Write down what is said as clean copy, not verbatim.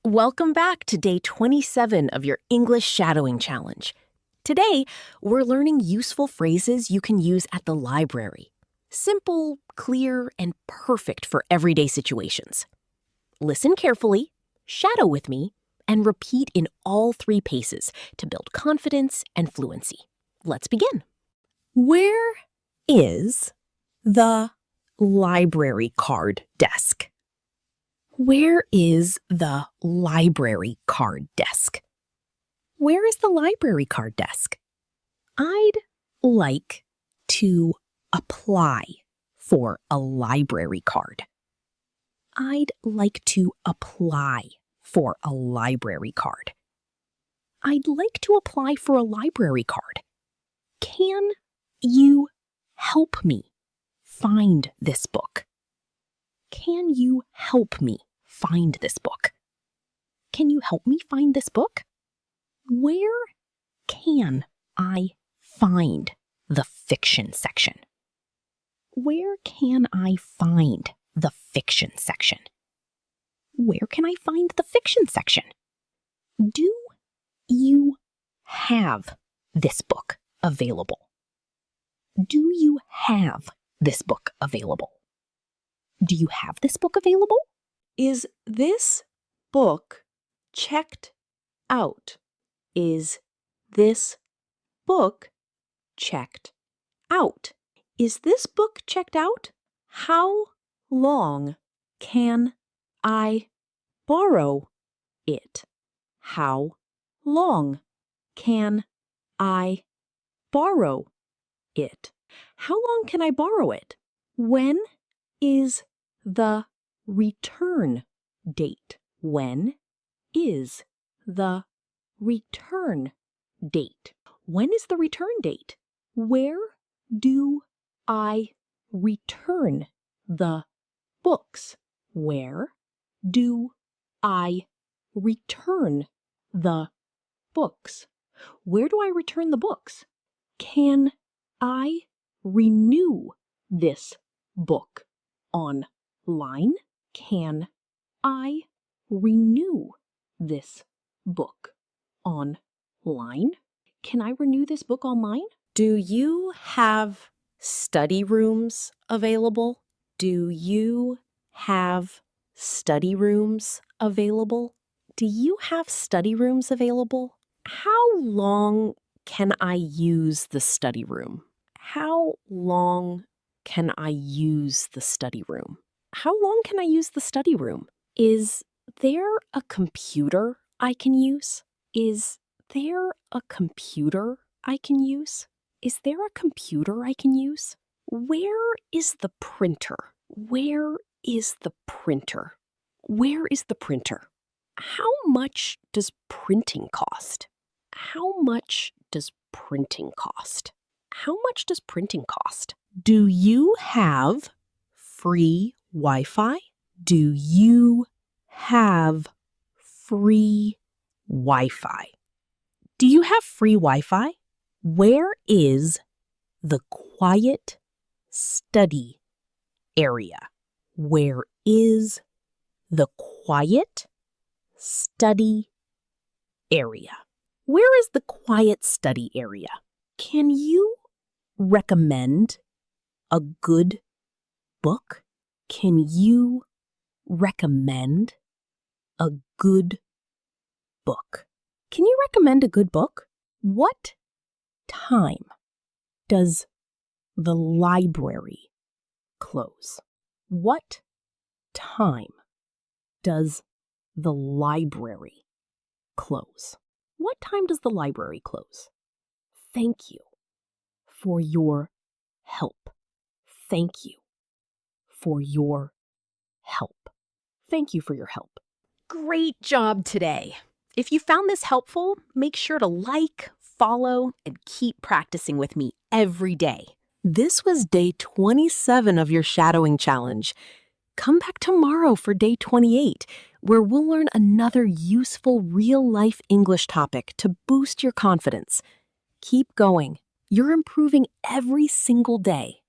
Welcome back to day 27 of your English shadowing challenge. Today, we're learning useful phrases you can use at the library. Simple, clear, and perfect for everyday situations. Listen carefully, shadow with me, and repeat in all three paces to build confidence and fluency. Let's begin. Where is the library card desk? Where is the library card desk? Where is the library card desk? I'd like to apply for a library card. I'd like to apply for a library card. I'd like to apply for a library card. Can you help me find this book? Can you help me find this book? Can you help me find this book? Where can I find the fiction section? Where can I find the fiction section? Where can I find the fiction section? Do you have this book available? Do you have this book available? Do you have this book available? Is this book checked out? Is this book checked out? Is this book checked out? How long can I borrow it? How long can I borrow it? How long can I borrow it? When is the return date? When is the return date? When is the return date? Where do I return the books? Where do I return the books? Where do I return the books? Can I renew this book online? Can I renew this book online? Can I renew this book online? Do you have study rooms available? Do you have study rooms available? Do you have study rooms available? How long can I use the study room? How long can I use the study room? How long can I use the study room? Is there a computer I can use? Is there a computer I can use? Is there a computer I can use? Where is the printer? Where is the printer? Where is the printer? How much does printing cost? How much does printing cost? How much does printing cost? Do you have free Wi-Fi? Do you have free Wi-Fi? Do you have free Wi-Fi? Where is the quiet study area? Where is the quiet study area? Where is the quiet study area? Can you recommend a good book? Can you recommend a good book? Can you recommend a good book? What time does the library close? What time does the library close? What time does the library close? Thank you for your help. Thank you for your help. Thank you for your help. Great job today. If you found this helpful, make sure to like, follow, and keep practicing with me every day. This was day 27 of your shadowing challenge. Come back tomorrow for day 28, where we'll learn another useful real-life English topic to boost your confidence. Keep going. You're improving every single day.